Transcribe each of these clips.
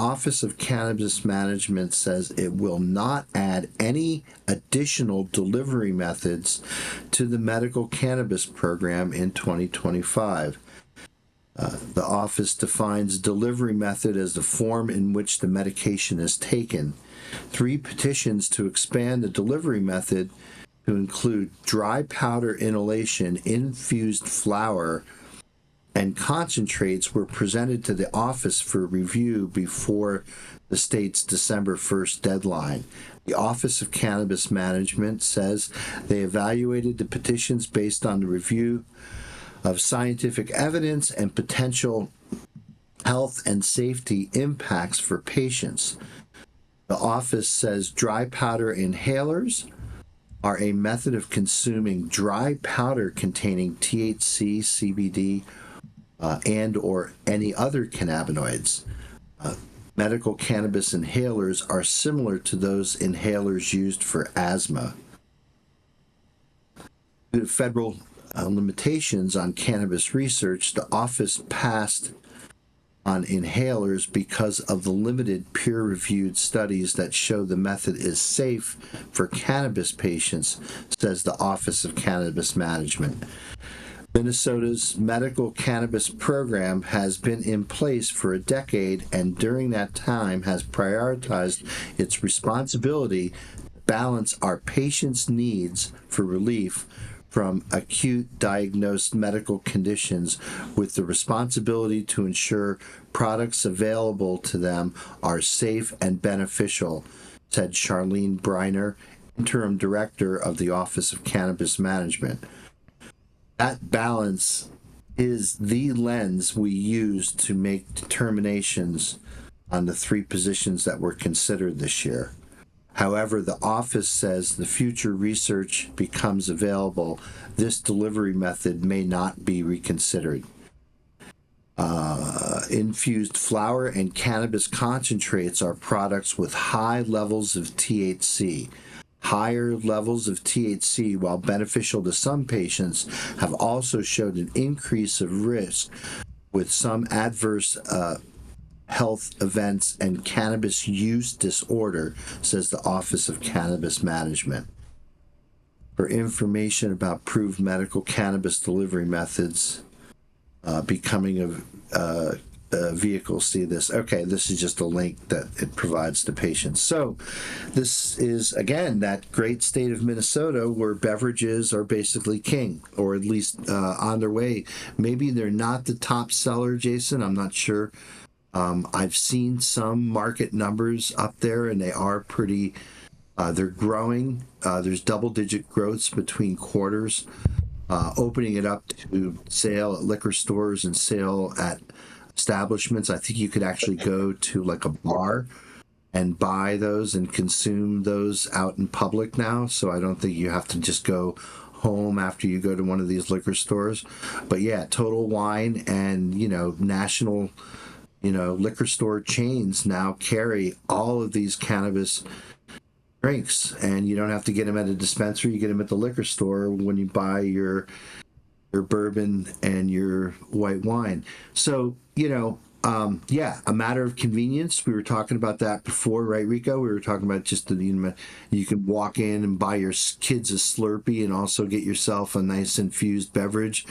Office of Cannabis Management says it will not add any additional delivery methods to the medical cannabis program in 2025. The office defines delivery method as the form in which the medication is taken. 3 petitions to expand the delivery method to include dry powder inhalation, infused flower, and concentrates were presented to the office for review before the state's December 1st deadline. The Office of Cannabis Management says they evaluated the petitions based on the review of scientific evidence and potential health and safety impacts for patients. The office says dry powder inhalers are a method of consuming dry powder containing THC, CBD, and or any other cannabinoids. Medical cannabis inhalers are similar to those inhalers used for asthma. Due to federal limitations on cannabis research, the office passed on inhalers because of the limited peer-reviewed studies that show the method is safe for cannabis patients, says the Office of Cannabis Management. Minnesota's medical cannabis program has been in place for a decade, and during that time has prioritized its responsibility to balance our patients' needs for relief from acute diagnosed medical conditions with the responsibility to ensure products available to them are safe and beneficial, said Charlene Briner, interim director of the Office of Cannabis Management. That balance is the lens we use to make determinations on the 3 positions that were considered this year. However, the office says the future research becomes available, this delivery method may not be reconsidered. Infused flower and cannabis concentrates are products with high levels of THC. Higher levels of THC, while beneficial to some patients, have also showed an increase of risk with some adverse health events and cannabis use disorder, says the Office of Cannabis Management. For information about proved medical cannabis delivery methods becoming a vehicle, see this. Okay, this is just a link that it provides to patients. So this is, again, that great state of Minnesota where beverages are basically king, or at least on their way. Maybe they're not the top seller, Jason. I'm not sure. I've seen some market numbers up there, and they are pretty, they're growing. There's double-digit growths between quarters. Opening it up to sale at liquor stores and sale at establishments. I think you could actually go to like a bar and buy those and consume those out in public now. So I don't think you have to just go home after you go to one of these liquor stores. But yeah, Total Wine and, national, liquor store chains now carry all of these cannabis drinks, and you don't have to get them at a dispensary. You get them at the liquor store when you buy your bourbon and your white wine. So, a matter of convenience. We were talking about that before, right, Rico? We were talking about just you can walk in and buy your kids a Slurpee and also get yourself a nice infused beverage.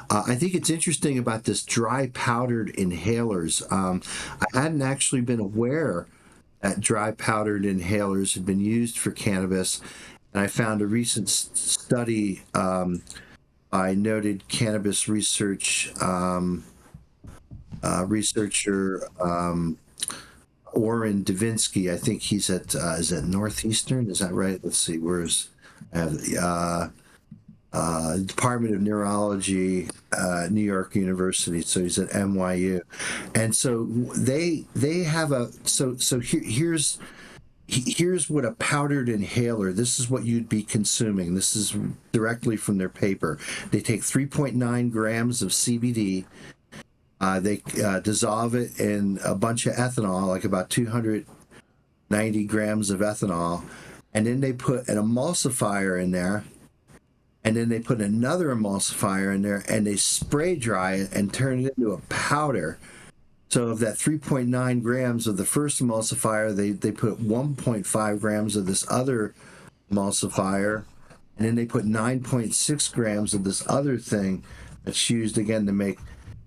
I think it's interesting about this dry powdered inhalers. I hadn't actually been aware that dry powdered inhalers had been used for cannabis, and I found a recent study by noted cannabis researcher Orrin Davinsky. I think he's at is at Northeastern? Is that right? Let's see. Where's Department of Neurology, New York University. So he's at NYU, and so they have here's what a powdered inhaler. This is what you'd be consuming. This is directly from their paper. They take 3.9 grams of CBD. They dissolve it in a bunch of ethanol, like about 290 grams of ethanol, and then they put an emulsifier in there, and then they put another emulsifier in there, and they spray dry it and turn it into a powder. So of that 3.9 grams of the first emulsifier, they put 1.5 grams of this other emulsifier, and then they put 9.6 grams of this other thing that's used again to make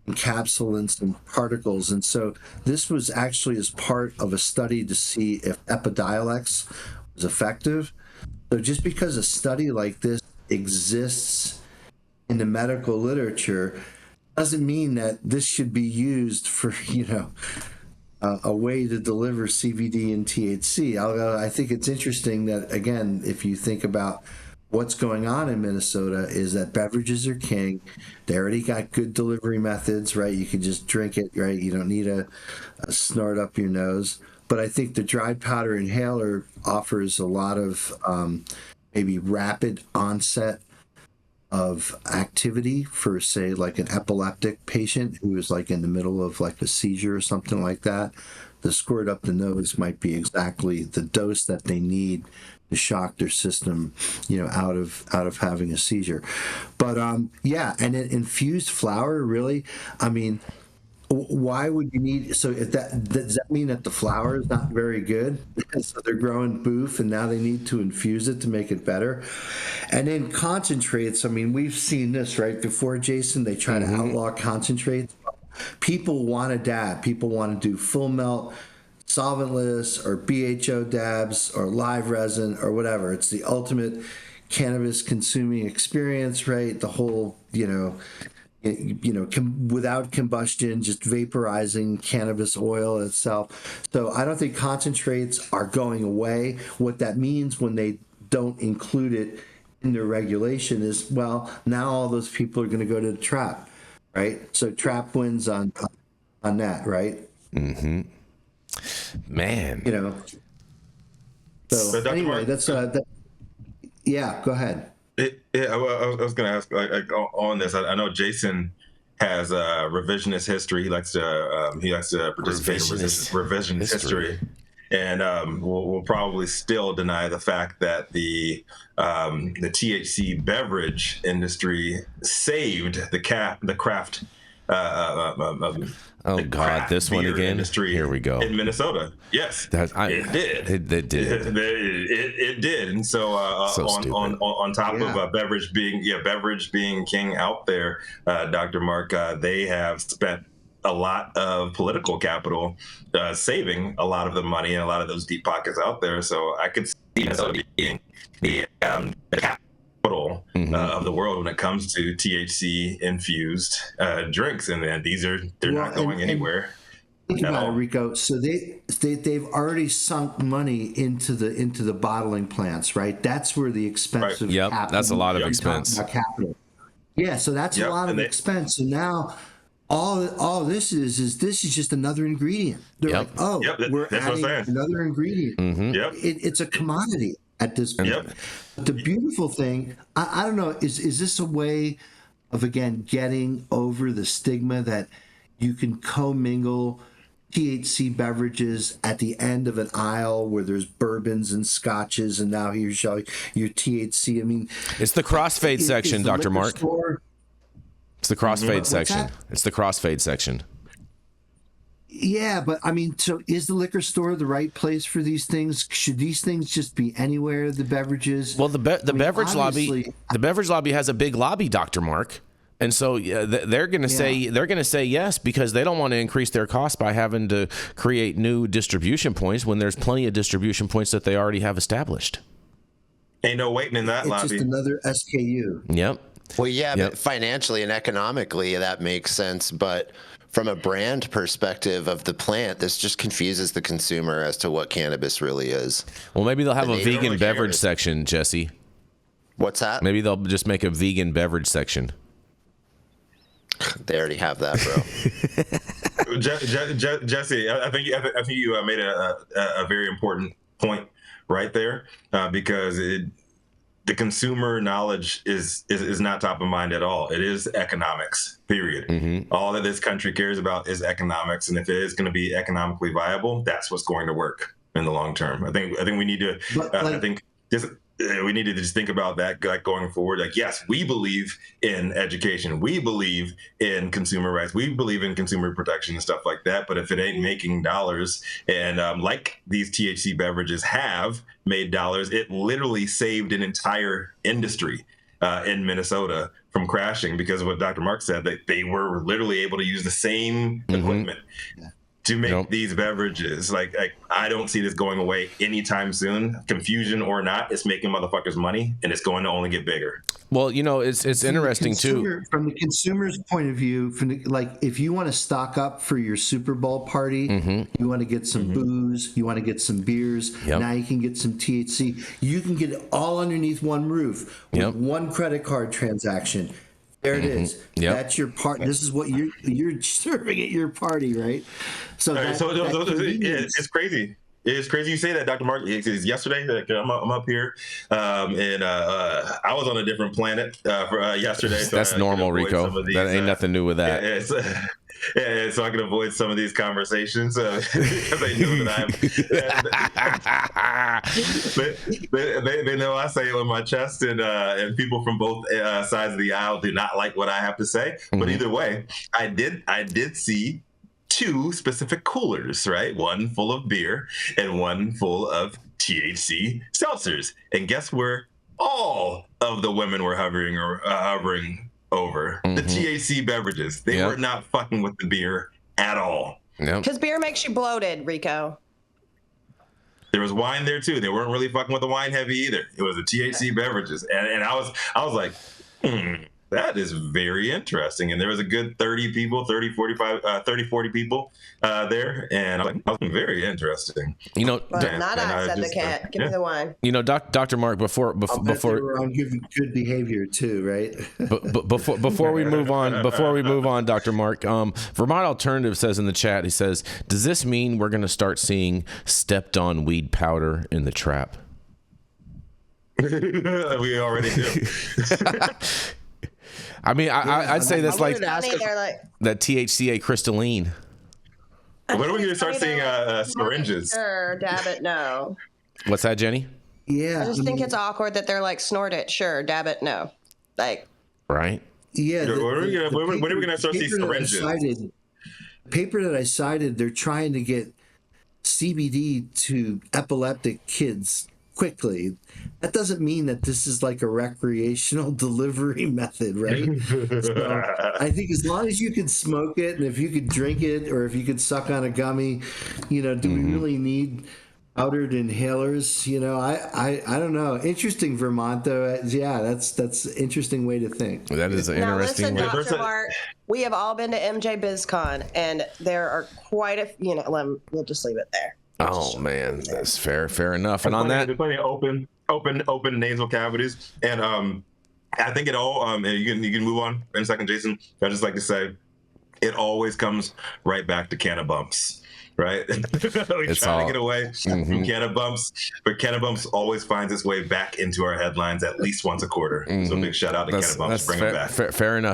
encapsulants and particles. And so this was actually as part of a study to see if Epidiolex was effective. So just because a study like this exists in the medical literature doesn't mean that this should be used for, a way to deliver CBD and THC. Although I think it's interesting that, again, if you think about what's going on in Minnesota, is that beverages are king. They already got good delivery methods, right? You can just drink it, right? You don't need a snort up your nose. But I think the dried powder inhaler offers a lot of maybe rapid onset of activity for, say, like an epileptic patient who is like in the middle of like a seizure or something like that. The squirt up the nose might be exactly the dose that they need to shock their system, out of having a seizure. But yeah, and an infused flower, really, I mean, why would you need? So if does that mean that the flower is not very good? So they're growing boof, and now they need to infuse it to make it better. And then concentrates. I mean, we've seen this right before, Jason. They try to outlaw concentrates. People want to dab. People want to do full melt, solventless, or BHO dabs, or live resin, or whatever. It's the ultimate cannabis consuming experience, right? The whole, without combustion, just vaporizing cannabis oil itself. So I don't think concentrates are going away. What that means when they don't include it in their regulation is, well, now all those people are going to go to the trap, right? So trap wins on that, right? Mm-hmm. Man. So anyway, that's yeah, go ahead. I was going to ask on this. I know Jason has revisionist history. He likes to participate in revisionist history, and will probably still deny the fact that the THC beverage industry saved the craft. Oh God, this one again. Here we go. In Minnesota, yes, it did. It did. It did. And so, on top of beverage being king out there, Dr. Mark, they have spent a lot of political capital saving a lot of the money and a lot of those deep pockets out there. So I could see Minnesota being the capital of the world when it comes to THC infused drinks, and they're not going anywhere. Think about it, Rico. So they've already sunk money into the bottling plants, right? That's where the expensive capital. That's a lot of expense. Capital. Yeah, so that's a lot of expense. So now all this is just another ingredient. They're like, we're adding another ingredient. Mm-hmm. It's a commodity at this point. The beautiful thing, I don't know, is this a way of, again, getting over the stigma that you can commingle THC beverages at the end of an aisle where there's bourbons and scotches, and now here's your THC. I mean, it's the crossfade section, Dr. Mark. It's the crossfade section. It's the crossfade section. Yeah, but I mean, so is the liquor store the right place for these things? Should these things just be anywhere? The beverages. Well, the beverage lobby has a big lobby, Dr. Mark, and so they're going to say yes, because they don't want to increase their costs by having to create new distribution points when there's plenty of distribution points that they already have established. Ain't no waiting in that lobby. It's just another SKU. Yep. Well, yeah, but financially and economically, that makes sense, but from a brand perspective of the plant, this just confuses the consumer as to what cannabis really is. Well, maybe they'll have a vegan beverage section, Jesse. What's that? Maybe they'll just make a vegan beverage section. They already have that, bro. Jesse, I think you made a very important point right there, because the consumer knowledge is not top of mind at all. It is economics, period. Mm-hmm. All that this country cares about is economics. And if it is going to be economically viable, that's what's going to work in the long term. I think we need to, I think we need to just think about that going forward. Like, yes, we believe in education. We believe in consumer rights. We believe in consumer protection and stuff like that. But if it ain't making dollars, and like these THC beverages have made dollars, it literally saved an entire industry in Minnesota from crashing because of what Dr. Mark said, that they were literally able to use the same equipment to make these beverages. Like, I don't see this going away anytime soon. Confusion or not, it's making motherfuckers money, and it's going to only get bigger. Well, it's interesting too. From the consumer's point of view, if you want to stock up for your Super Bowl party, you want to get some booze, you want to get some beers. Now you can get some THC. You can get it all underneath one roof with one credit card transaction. There it is. That's your part. This is what you're serving at your party, right? So it's crazy. It's crazy you say that, Dr. Mark. Yesterday, I'm up here, and I was on a different planet for yesterday. So that's normal, Rico. That ain't nothing new with that. So I can avoid some of these conversations because they know that they know I say it with my chest, and people from both sides of the aisle do not like what I have to say. But either way, I did see two specific coolers, right? One full of beer and one full of THC seltzers. And guess where all of the women were hovering over? The THC beverages. They were not fucking with the beer at all. Because beer makes you bloated, Rico. There was wine there too. They weren't really fucking with the wine heavy either. It was the THC beverages. And I was like, that is very interesting. And there was a good 30 people, 40 people there. And I'm like, that was very interesting. But not I said the cat. Give me the wine. Dr. Mark, before they were on good behavior too, right? before we move on, Dr. Mark, Vermont Alternative says in the chat, he says, does this mean we're going to start seeing stepped on weed powder in the trap? We already do. I mean, I'd say that's like that THCA crystalline. When are we going to start seeing syringes? Sure, dab it, no. What's that, Jenny? Yeah. I just think it's awkward that they're like, snort it, sure, dab it, no. Like. Right? Yeah. When are we going to start seeing syringes? The paper that I cited, they're trying to get CBD to epileptic kids quickly. That doesn't mean that this is like a recreational delivery method, right? So I think as long as you can smoke it, and if you could drink it, or if you could suck on a gummy, do we really need powdered inhalers? I don't know. Interesting, Vermont, though. Yeah, that's an interesting way to think. That is an interesting way. Now listen, Dr. Mark, we have all been to MJ BizCon, and there are quite a we'll just leave it there. Oh man, that's fair enough. And on that, there's plenty of open nasal cavities, and I think it all. And you can move on in a second, Jason. I just like to say, it always comes right back to canna bumps, right? We try to get away from canna bumps, but canna bumps always finds its way back into our headlines at least once a quarter. So big shout out to canna bumps, bring them back. Fair enough.